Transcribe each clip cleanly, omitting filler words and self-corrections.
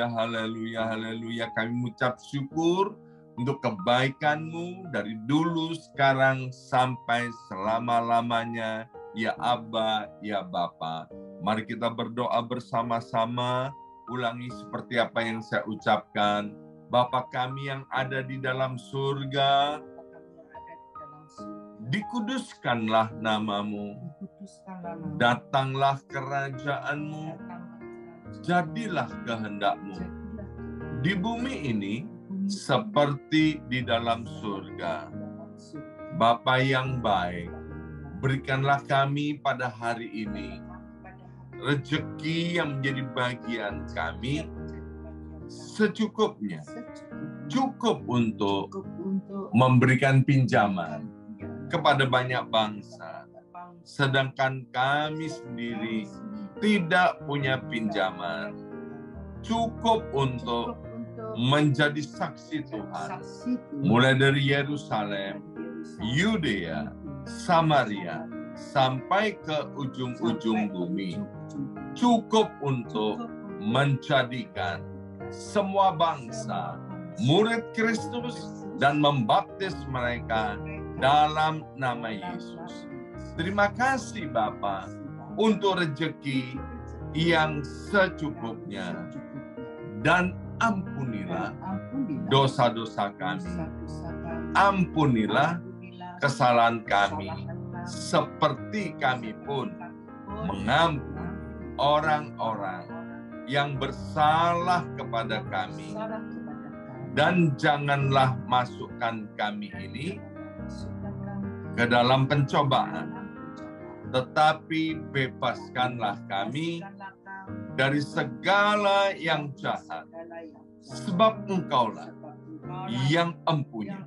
haleluya, haleluya, haleluya. Kami mengucap syukur untuk kebaikan-Mu dari dulu, sekarang, sampai selama-lamanya. Ya Aba, ya Bapa. Mari kita berdoa bersama-sama. Ulangi seperti apa yang saya ucapkan. Bapa kami yang ada di dalam surga, dikuduskanlah nama-Mu. Datanglah kerajaan-Mu. Jadilah kehendak-Mu di bumi ini seperti di dalam surga. Bapa yang baik, berikanlah kami pada hari ini rezeki yang menjadi bagian kami secukupnya, cukup untuk memberikan pinjaman kepada banyak bangsa, sedangkan kami sendiri tidak punya pinjaman, cukup untuk menjadi saksi Tuhan, mulai dari Yerusalem, Yudea, Samaria, sampai ke ujung-ujung bumi, cukup untuk menjadikan semua bangsa murid Kristus dan membaptis mereka dalam nama Yesus. Terima kasih Bapa untuk rezeki yang secukupnya, dan ampunilah dosa-dosa kami. Ampunilah kesalahan kami, seperti kami pun mengampuni orang-orang yang bersalah kepada kami. Dan janganlah masukkan kami ini ke dalam pencobaan, tetapi bebaskanlah kami dari segala yang jahat. Sebab Engkaulah yang empunya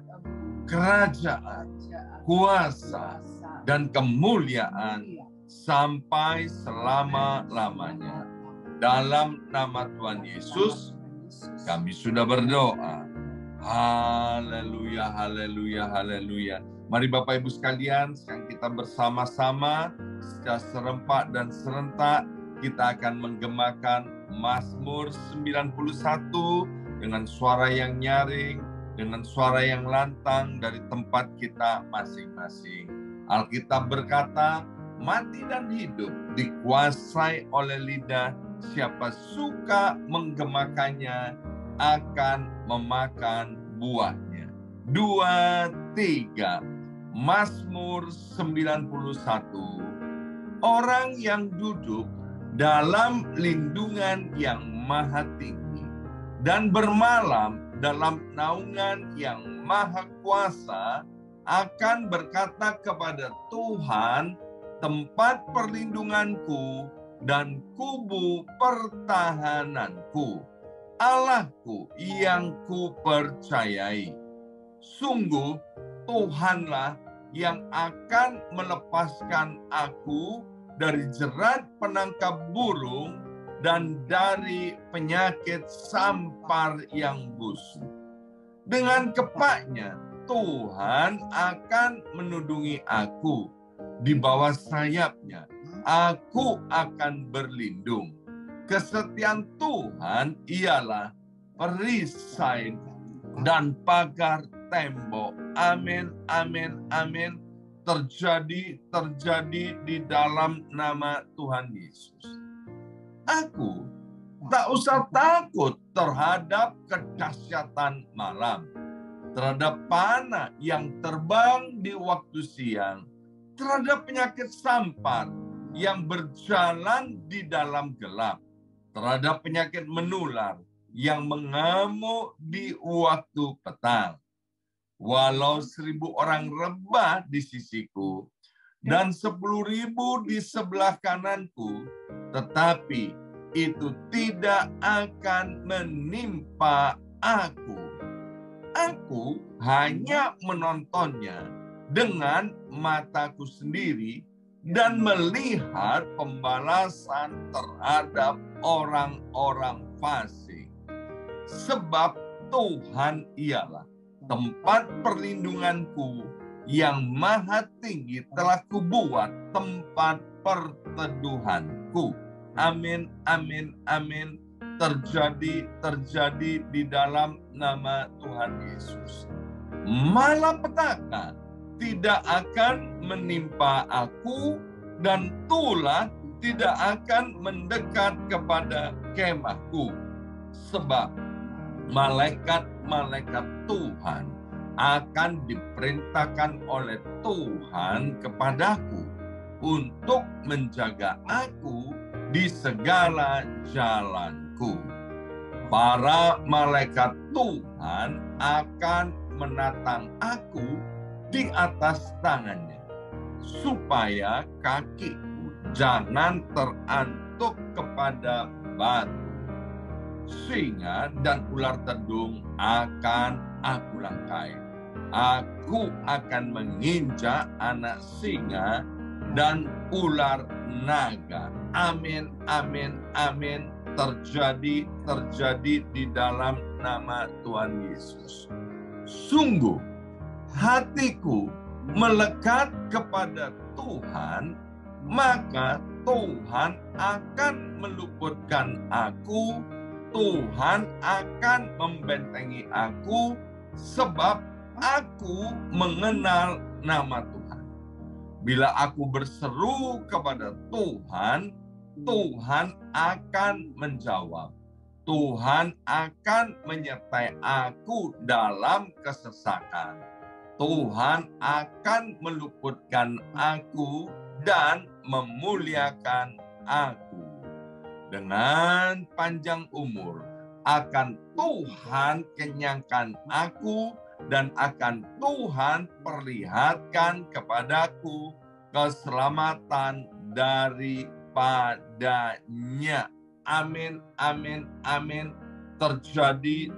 kerajaan, kuasa, dan kemuliaan sampai selama-lamanya. Dalam nama Tuhan Yesus, kami sudah berdoa. Haleluya, haleluya, haleluya. Mari Bapak Ibu sekalian, sekarang kita bersama-sama secara serempak dan serentak kita akan menggemakan Mazmur 91 dengan suara yang nyaring, dengan suara yang lantang dari tempat kita masing-masing. Alkitab berkata, mati dan hidup dikuasai oleh lidah, siapa suka menggemakannya akan memakan buahnya. 2, 3, Mazmur 91. Orang yang duduk dalam lindungan yang maha tinggi dan bermalam dalam naungan yang maha kuasa akan berkata kepada Tuhan, tempat perlindunganku dan kubu pertahananku, Allahku yang kupercayai. Sungguh Tuhanlah yang akan melepaskan aku dari jerat penangkap burung dan dari penyakit sampar yang busuk. Dengan kepaknya Tuhan akan menudungi aku, di bawah sayapnya aku akan berlindung. Kesetiaan Tuhan ialah perisai dan pagar tembok. Amin, amin, amin. Terjadi di dalam nama Tuhan Yesus. Aku tak usah takut terhadap kedahsyatan malam, terhadap panah yang terbang di waktu siang, terhadap penyakit sampar yang berjalan di dalam gelap, terhadap penyakit menular yang mengamuk di waktu petang. Walau 1.000 orang rebah di sisiku dan 10.000 di sebelah kananku, tetapi itu tidak akan menimpa aku. Aku hanya menontonnya dengan mataku sendiri dan melihat pembalasan terhadap orang-orang fasik. Sebab Tuhan ialah tempat perlindunganku, yang maha tinggi telah kubuat tempat perteduhanku. Amin, amin, amin. terjadi di dalam nama Tuhan Yesus. Malapetaka tidak akan menimpa aku, dan tulah tidak akan mendekat kepada kemahku. Sebab malaikat-malaikat Tuhan akan diperintahkan oleh Tuhan kepadaku untuk menjaga aku di segala jalanku. Para malaikat Tuhan akan menatang aku di atas tangannya, supaya kakiku jangan terantuk kepada batu. Singa dan ular tedung akan aku langkai. Aku akan menginjak anak singa dan ular naga. Amin, amin, amin. Terjadi di dalam nama Tuhan Yesus. Sungguh, hatiku melekat kepada Tuhan, maka Tuhan akan meluputkan aku. Tuhan akan membentengi aku, sebab aku mengenal nama Tuhan. Bila aku berseru kepada Tuhan, Tuhan akan menjawab. Tuhan akan menyertai aku dalam kesesakan. Tuhan akan meluputkan aku dan memuliakan aku. Dengan panjang umur akan Tuhan kenyangkan aku, dan akan Tuhan perlihatkan kepadaku keselamatan daripadanya. Amin, amin, amin. Terjadi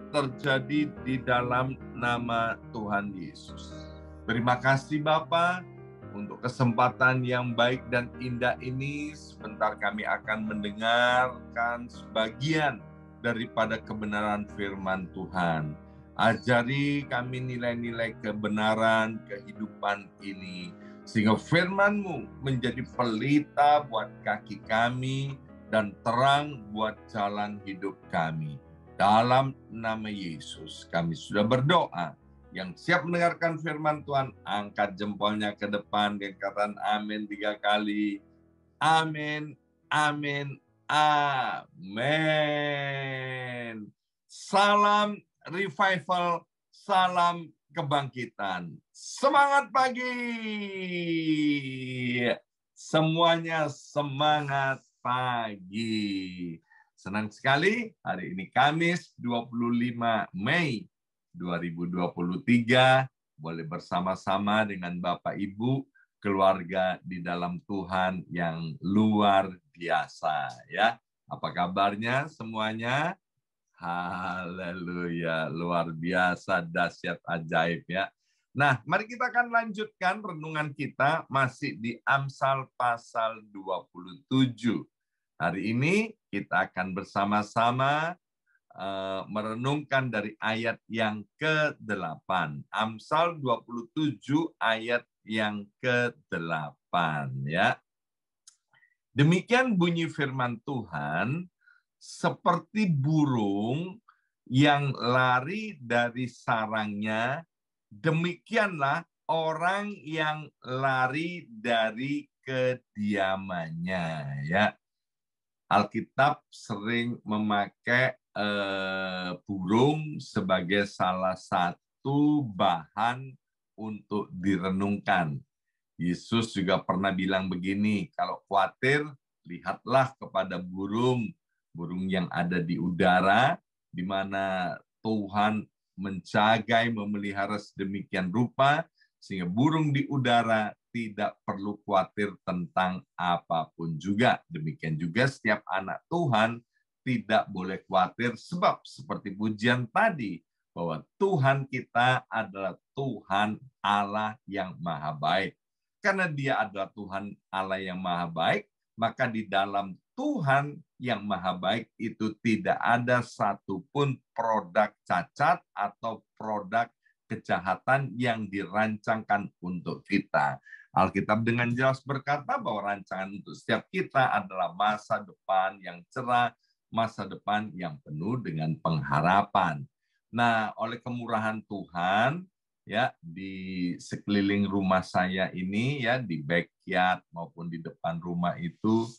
di dalam nama Tuhan Yesus. Terima kasih Bapa untuk kesempatan yang baik dan indah ini. Sebentar kami akan mendengarkan sebagian daripada kebenaran firman Tuhan. Ajari kami nilai-nilai kebenaran kehidupan ini, sehingga firman-Mu menjadi pelita buat kaki kami dan terang buat jalan hidup kami. Dalam nama Yesus kami sudah berdoa. Yang siap mendengarkan firman Tuhan, angkat jempolnya ke depan dan katakan amin 3 kali. Amin, amin, amin. Salam revival, salam kebangkitan. Semangat pagi. Semuanya semangat pagi. Senang sekali hari ini Kamis 25 Mei 2023 boleh bersama-sama dengan Bapak Ibu, keluarga di dalam Tuhan yang luar biasa ya. Apa kabarnya semuanya? Haleluya, luar biasa, dahsyat, ajaib ya. Nah, mari kita akan lanjutkan renungan kita masih di Amsal pasal 27. Hari ini kita akan bersama-sama merenungkan dari ayat yang ke-8. Amsal 27 ayat yang ke-8 ya. Demikian bunyi firman Tuhan, seperti burung yang lari dari sarangnya, demikianlah orang yang lari dari kediamannya ya. Alkitab sering memakai burung sebagai salah satu bahan untuk direnungkan. Yesus juga pernah bilang begini, kalau khawatir, lihatlah kepada burung yang ada di udara, di mana Tuhan menjaga, memelihara sedemikian rupa, sehingga burung di udara tidak perlu khawatir tentang apapun juga. Demikian juga setiap anak Tuhan tidak boleh khawatir, sebab seperti pujian tadi, bahwa Tuhan kita adalah Tuhan Allah yang maha baik. Karena Dia adalah Tuhan Allah yang maha baik, maka di dalam Tuhan yang maha baik itu tidak ada satupun produk cacat atau produk kejahatan yang dirancangkan untuk kita. Alkitab dengan jelas berkata bahwa rancangan untuk setiap kita adalah masa depan yang cerah, masa depan yang penuh dengan pengharapan. Nah, oleh kemurahan Tuhan, ya, di sekeliling rumah saya ini, ya, di backyard maupun di depan rumah itu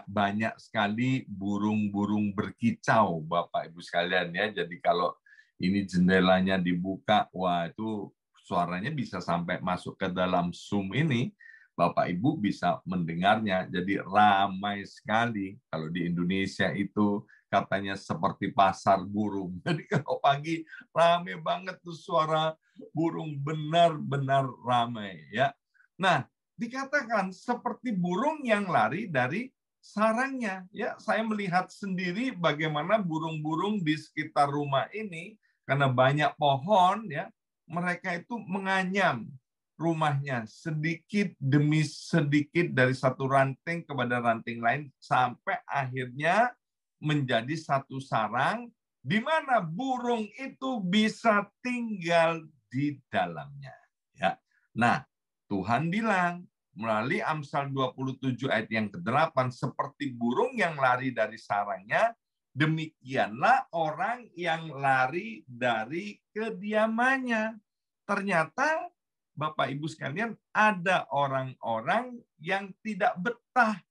banyak sekali burung-burung berkicau, Bapak Ibu sekalian, ya. Jadi kalau ini jendelanya dibuka, wah, itu suaranya bisa sampai masuk ke dalam Zoom ini. Bapak Ibu bisa mendengarnya. Jadi ramai sekali. Kalau di Indonesia itu katanya seperti pasar burung. Jadi kalau pagi ramai banget tuh suara burung, benar-benar ramai, ya. Nah, dikatakan seperti burung yang lari dari sarangnya, ya. Saya melihat sendiri bagaimana burung-burung di sekitar rumah ini, karena banyak pohon, ya, mereka itu menganyam rumahnya sedikit demi sedikit dari satu ranting kepada ranting lain sampai akhirnya menjadi satu sarang di mana burung itu bisa tinggal di dalamnya. Ya. Nah, Tuhan bilang melalui Amsal 27 ayat yang ke-8, seperti burung yang lari dari sarangnya, demikianlah orang yang lari dari kediamannya. Ternyata Bapak Ibu sekalian, ada orang-orang yang tidak betah,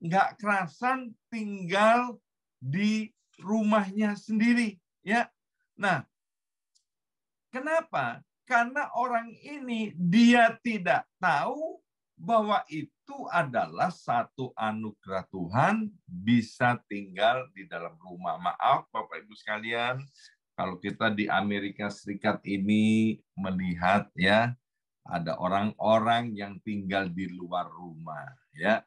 nggak kerasan tinggal di rumahnya sendiri, ya. Nah, kenapa? Karena orang ini dia tidak tahu bahwa itu adalah satu anugerah Tuhan bisa tinggal di dalam rumah. Maaf Bapak Ibu sekalian, kalau kita di Amerika Serikat ini melihat, ya, ada orang-orang yang tinggal di luar rumah, ya,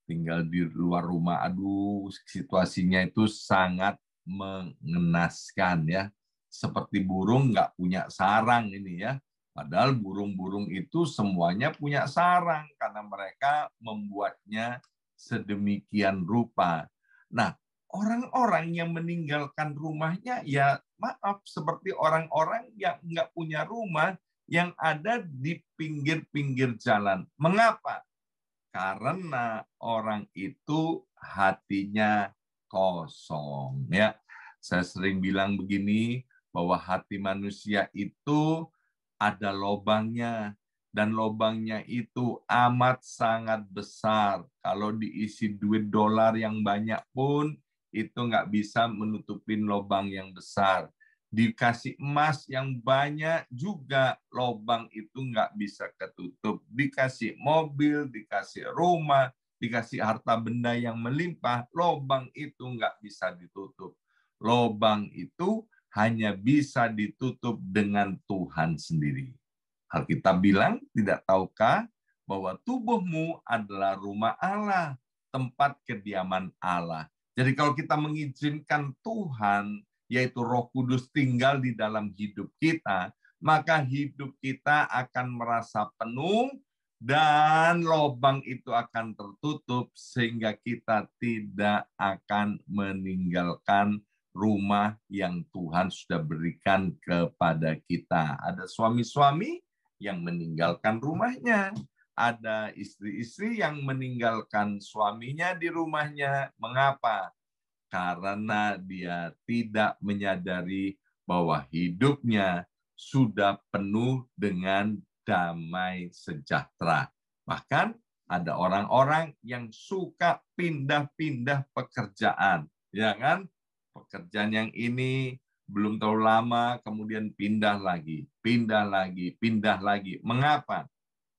tinggal di luar rumah. Aduh, situasinya itu sangat mengenaskan, ya. Seperti burung nggak punya sarang ini, ya. Padahal burung-burung itu semuanya punya sarang karena mereka membuatnya sedemikian rupa. Nah, orang-orang yang meninggalkan rumahnya, ya maaf, seperti orang-orang yang nggak punya rumah, yang ada di pinggir-pinggir jalan. Mengapa? Karena orang itu hatinya kosong, ya. Saya sering bilang begini, bahwa hati manusia itu ada lobangnya, dan lobangnya itu amat sangat besar. Kalau diisi duit dolar yang banyak pun, itu nggak bisa menutupin lobang yang besar. Dikasih emas yang banyak juga lobang itu nggak bisa ketutup. Dikasih mobil, dikasih rumah, dikasih harta benda yang melimpah, lobang itu nggak bisa ditutup. Lobang itu hanya bisa ditutup dengan Tuhan sendiri. Alkitab bilang, tidak tahukah bahwa tubuhmu adalah rumah Allah, tempat kediaman Allah. Jadi kalau kita mengizinkan Tuhan, yaitu Roh Kudus, tinggal di dalam hidup kita, maka hidup kita akan merasa penuh dan lubang itu akan tertutup sehingga kita tidak akan meninggalkan rumah yang Tuhan sudah berikan kepada kita. Ada suami-suami yang meninggalkan rumahnya, ada istri-istri yang meninggalkan suaminya di rumahnya. Mengapa? Karena dia tidak menyadari bahwa hidupnya sudah penuh dengan damai sejahtera. Bahkan ada orang-orang yang suka pindah-pindah pekerjaan, ya kan? Pekerjaan yang ini belum terlalu lama, kemudian pindah lagi, pindah lagi, pindah lagi. Mengapa?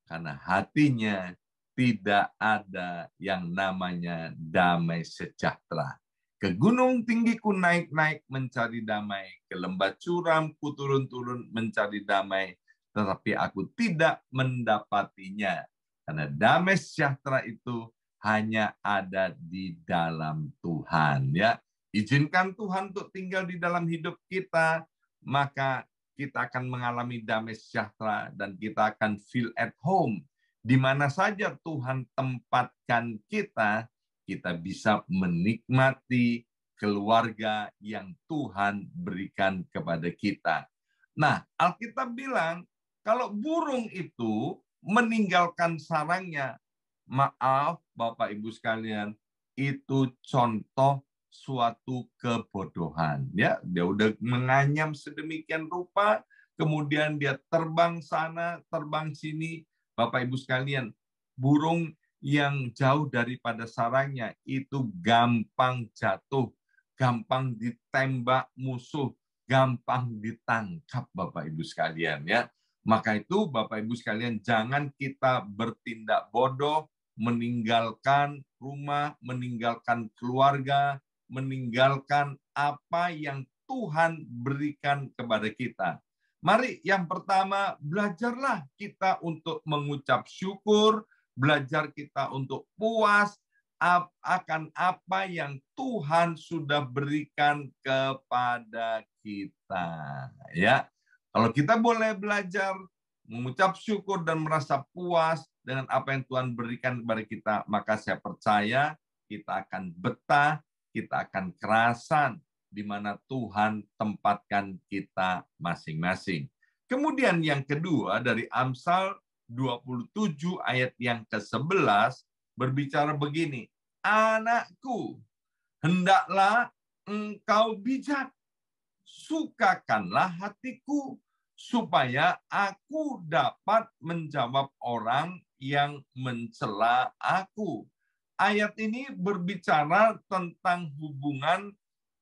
Karena hatinya tidak ada yang namanya damai sejahtera. Ke gunung tinggi ku naik-naik mencari damai, ke lembah curam ku turun-turun mencari damai, tetapi aku tidak mendapatinya. Karena damai sejahtera itu hanya ada di dalam Tuhan. Ya, izinkan Tuhan untuk tinggal di dalam hidup kita, maka kita akan mengalami damai sejahtera dan kita akan feel at home. Di mana saja Tuhan tempatkan kita, kita bisa menikmati keluarga yang Tuhan berikan kepada kita. Nah, Alkitab bilang, kalau burung itu meninggalkan sarangnya, maaf Bapak Ibu sekalian, itu contoh suatu kebodohan. Ya, dia udah menganyam sedemikian rupa, kemudian dia terbang sana, terbang sini. Bapak Ibu sekalian, burung yang jauh daripada sarangnya itu gampang jatuh, gampang ditembak musuh, gampang ditangkap Bapak Ibu sekalian ya. Maka itu Bapak Ibu sekalian, jangan kita bertindak bodoh, meninggalkan rumah, meninggalkan keluarga, meninggalkan apa yang Tuhan berikan kepada kita. Mari yang pertama, belajarlah kita untuk mengucap syukur, belajar kita untuk puas akan apa yang Tuhan sudah berikan kepada kita. Ya, kalau kita boleh belajar mengucap syukur dan merasa puas dengan apa yang Tuhan berikan kepada kita, maka saya percaya kita akan betah, kita akan kerasan di mana Tuhan tempatkan kita masing-masing. Kemudian yang kedua dari Amsal 27 ayat yang ke-11 berbicara begini, anakku, hendaklah engkau bijak, sukakanlah hatiku, supaya aku dapat menjawab orang yang mencela aku. Ayat ini berbicara tentang hubungan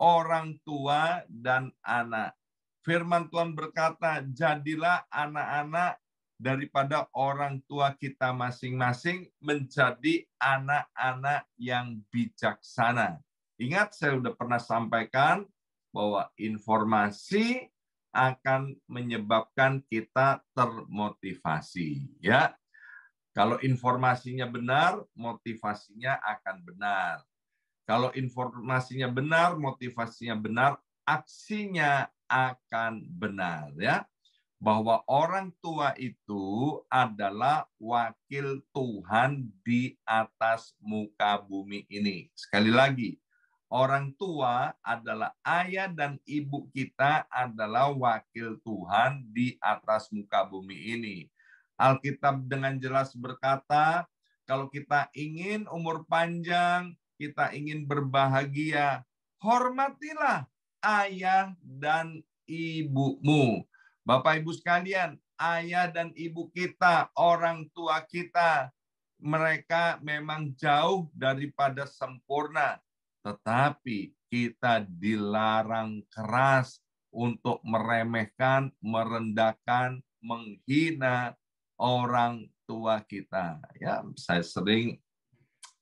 orang tua dan anak. Firman Tuhan berkata, jadilah anak-anak daripada orang tua kita masing-masing menjadi anak-anak yang bijaksana. Ingat, saya sudah pernah sampaikan bahwa informasi akan menyebabkan kita termotivasi. Ya, kalau informasinya benar, motivasinya akan benar. Kalau informasinya benar, motivasinya benar, aksinya akan benar. Ya, bahwa orang tua itu adalah wakil Tuhan di atas muka bumi ini. Sekali lagi, orang tua adalah ayah dan ibu kita adalah wakil Tuhan di atas muka bumi ini. Alkitab dengan jelas berkata, kalau kita ingin umur panjang, kita ingin berbahagia, hormatilah ayah dan ibumu. Bapak Ibu sekalian, ayah dan ibu kita, orang tua kita, mereka memang jauh daripada sempurna. Tetapi kita dilarang keras untuk meremehkan, merendahkan, menghina orang tua kita. Ya, saya sering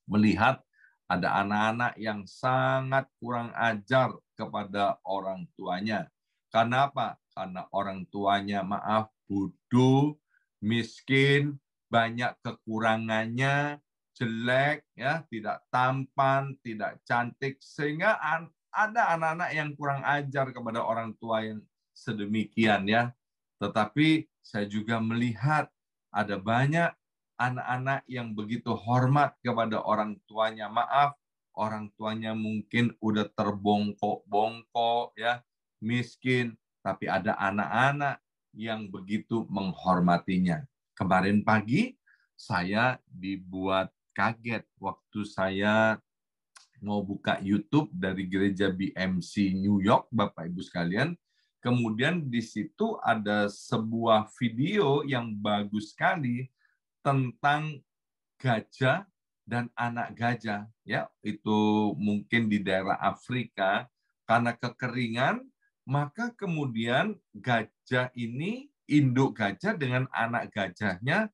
melihat ada anak-anak yang sangat kurang ajar kepada orang tuanya. Karena apa? Karena orang tuanya, maaf, bodoh, miskin, banyak kekurangannya, jelek, ya, tidak tampan, tidak cantik, sehingga ada anak-anak yang kurang ajar kepada orang tua yang sedemikian, ya. Tetapi saya juga melihat ada banyak anak-anak yang begitu hormat kepada orang tuanya. Maaf, orang tuanya mungkin udah terbongkok-bongkok, ya, miskin, tapi ada anak-anak yang begitu menghormatinya. Kemarin pagi saya dibuat kaget waktu saya mau buka YouTube dari gereja BMC New York, Bapak Ibu sekalian. Kemudian di situ ada sebuah video yang bagus sekali tentang gajah dan anak gajah. Ya, itu mungkin di daerah Afrika karena kekeringan, maka kemudian gajah ini, induk gajah dengan anak gajahnya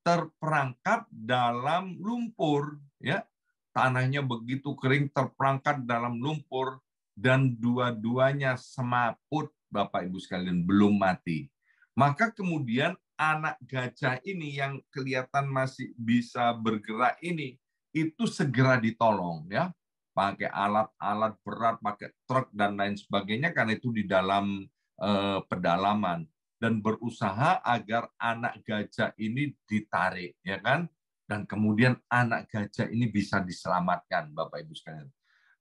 terperangkap dalam lumpur, ya. Tanahnya begitu kering, terperangkap dalam lumpur, dan dua-duanya semaput, Bapak Ibu sekalian, belum mati. Maka kemudian anak gajah ini yang kelihatan masih bisa bergerak ini, itu segera ditolong, ya. Pakai alat-alat berat, pakai truk dan lain sebagainya, karena itu di dalam pedalaman. Dan berusaha agar anak gajah ini ditarik, ya kan? Dan kemudian anak gajah ini bisa diselamatkan, Bapak Ibu sekalian.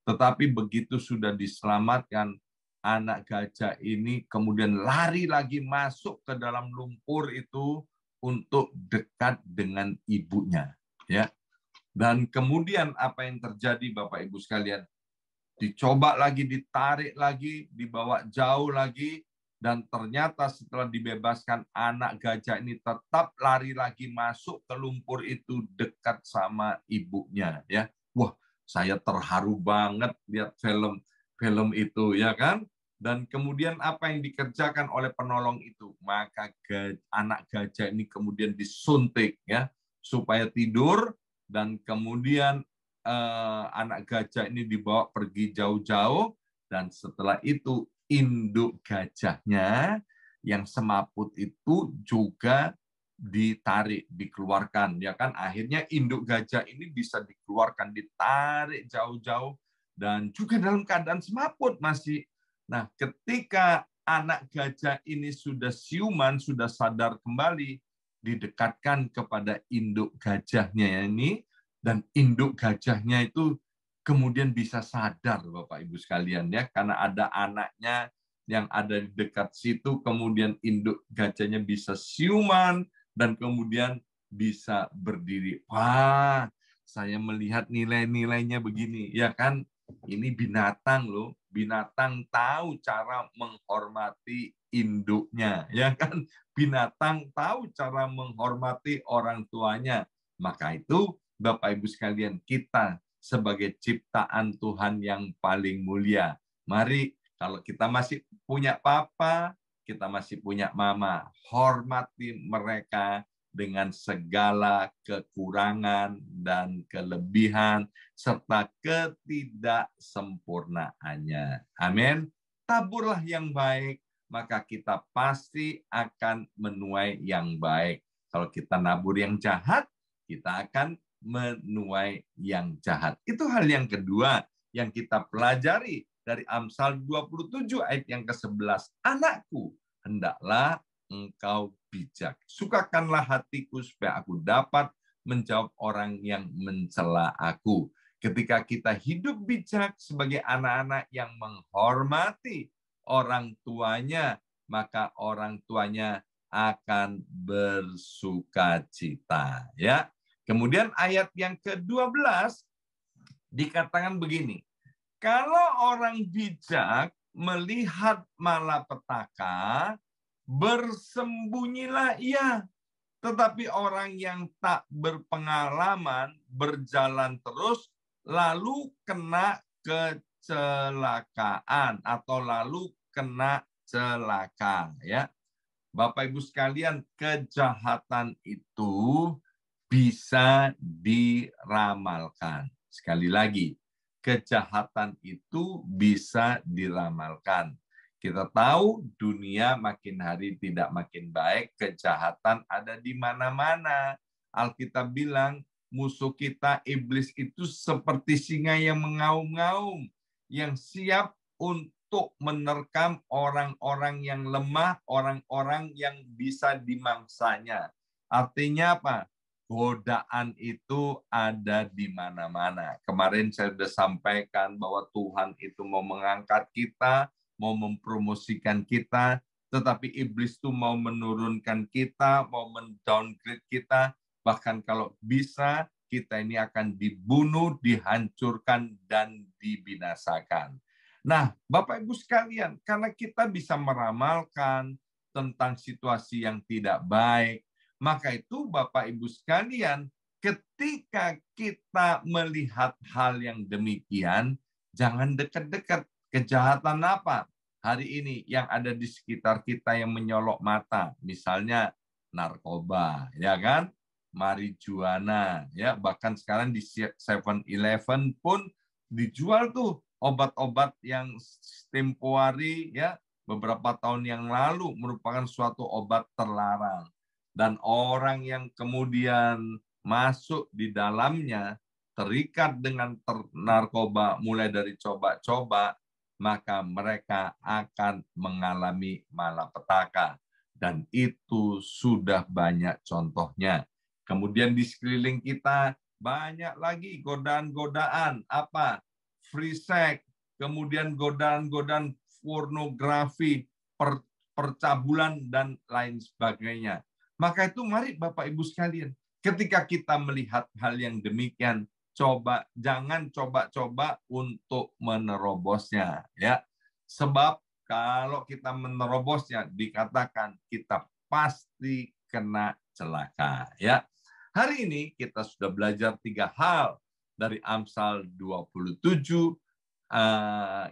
Tetapi begitu sudah diselamatkan, anak gajah ini kemudian lari lagi masuk ke dalam lumpur itu untuk dekat dengan ibunya, ya. Dan kemudian apa yang terjadi, Bapak Ibu sekalian? dicoba lagi, ditarik lagi, dibawa jauh lagi, dan ternyata setelah dibebaskan, anak gajah ini tetap lari lagi masuk ke lumpur itu dekat sama ibunya. Ya, wah, saya terharu banget lihat film itu, ya kan? Dan kemudian apa yang dikerjakan oleh penolong itu? Maka anak gajah ini kemudian disuntik, ya, supaya tidur, dan kemudian anak gajah ini dibawa pergi jauh-jauh, dan setelah itu induk gajahnya yang semaput itu juga ditarik, dikeluarkan, ya kan? Akhirnya induk gajah ini bisa dikeluarkan, ditarik jauh-jauh, dan juga dalam keadaan semaput masih. Nah, ketika anak gajah ini sudah siuman, sudah sadar kembali, didekatkan kepada induk gajahnya ini, dan induk gajahnya itu kemudian bisa sadar, Bapak Ibu sekalian, ya, karena ada anaknya yang ada di dekat situ, kemudian induk gajahnya bisa siuman dan kemudian bisa berdiri. Wah, saya melihat nilai-nilainya begini, ya kan? Ini binatang loh, binatang tahu cara menghormati induknya, ya kan? Binatang tahu cara menghormati orang tuanya. Maka itu Bapak Ibu sekalian, kita sebagai ciptaan Tuhan yang paling mulia. Mari, kalau kita masih punya papa, kita masih punya mama, hormati mereka dengan segala kekurangan dan kelebihan serta ketidaksempurnaannya. Amin. Taburlah yang baik, maka kita pasti akan menuai yang baik. Kalau kita nabur yang jahat, kita akan menuai yang jahat. Itu hal yang kedua yang kita pelajari dari Amsal 27 ayat yang ke-11. Anakku, hendaklah engkau bijak. Sukakanlah hatiku supaya aku dapat menjawab orang yang mencela aku. Ketika kita hidup bijak sebagai anak-anak yang menghormati orang tuanya, maka orang tuanya akan bersukacita. Ya. Kemudian ayat yang ke-12 dikatakan begini, kalau orang bijak melihat malapetaka, bersembunyilah ia. Tetapi orang yang tak berpengalaman berjalan terus, lalu kena kecelakaan atau lalu kena celaka. Ya, Bapak Ibu sekalian, kejahatan itu bisa diramalkan. Sekali lagi, kejahatan itu bisa diramalkan. Kita tahu dunia makin hari tidak makin baik, kejahatan ada di mana-mana. Alkitab bilang musuh kita iblis itu seperti singa yang mengaum-ngaum, yang siap untuk menerkam orang-orang yang lemah, orang-orang yang bisa dimangsanya. Artinya apa? Godaan itu ada di mana-mana. Kemarin saya sudah sampaikan bahwa Tuhan itu mau mengangkat kita, mau mempromosikan kita, tetapi iblis itu mau menurunkan kita, mau mendowngrade kita, bahkan kalau bisa kita ini akan dibunuh, dihancurkan, dan dibinasakan. Nah, Bapak Ibu sekalian, karena kita bisa meramalkan tentang situasi yang tidak baik, maka itu Bapak Ibu sekalian, ketika kita melihat hal yang demikian, jangan dekat-dekat. Kejahatan apa hari ini yang ada di sekitar kita yang menyolok mata? Misalnya narkoba, ya kan? Marijuana, ya, bahkan sekarang di 7-Eleven pun dijual tuh obat-obat yang temporary, ya, beberapa tahun yang lalu merupakan suatu obat terlarang. Dan orang yang kemudian masuk di dalamnya terikat dengan narkoba mulai dari coba-coba, maka mereka akan mengalami malapetaka. Dan itu sudah banyak contohnya. Kemudian di sekeliling kita banyak lagi godaan-godaan. Apa? Free sex, kemudian godaan-godaan pornografi, percabulan, dan lain sebagainya. Maka itu mari Bapak Ibu sekalian, ketika kita melihat hal yang demikian, jangan coba-coba untuk menerobosnya, ya. Sebab kalau kita menerobosnya, dikatakan kita pasti kena celaka, ya. Hari ini kita sudah belajar 3 hal dari Amsal 27.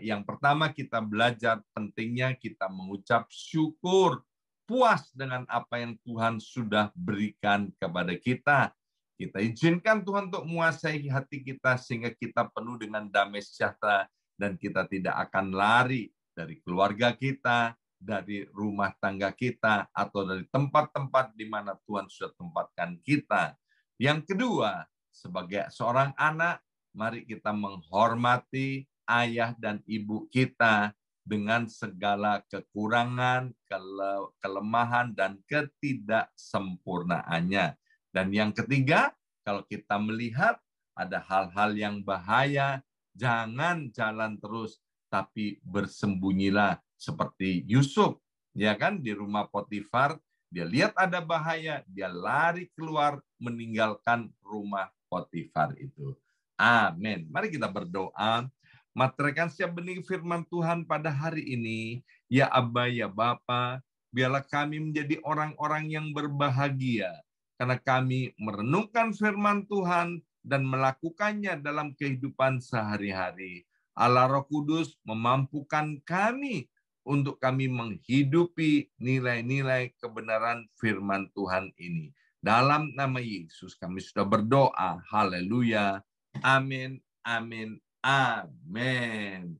Yang pertama, kita belajar pentingnya kita mengucap syukur, puas dengan apa yang Tuhan sudah berikan kepada kita. Kita izinkan Tuhan untuk menguasai hati kita sehingga kita penuh dengan damai sejahtera dan kita tidak akan lari dari keluarga kita, dari rumah tangga kita, atau dari tempat-tempat di mana Tuhan sudah tempatkan kita. Yang kedua, sebagai seorang anak, mari kita menghormati ayah dan ibu kita dengan segala kekurangan, kelemahan, dan ketidaksempurnaannya. Dan yang ketiga, kalau kita melihat ada hal-hal yang bahaya, jangan jalan terus, tapi bersembunyilah seperti Yusuf, ya kan, di rumah Potifar. Dia lihat ada bahaya, dia lari keluar meninggalkan rumah Potifar itu. Amin. Mari kita berdoa. Materai siap benih firman Tuhan pada hari ini. Ya Aba, ya Bapa, biarlah kami menjadi orang-orang yang berbahagia. Karena kami merenungkan firman Tuhan dan melakukannya dalam kehidupan sehari-hari. Allah Roh Kudus memampukan kami untuk kami menghidupi nilai-nilai kebenaran firman Tuhan ini. Dalam nama Yesus kami sudah berdoa. Haleluya. Amin. Amin. Amin.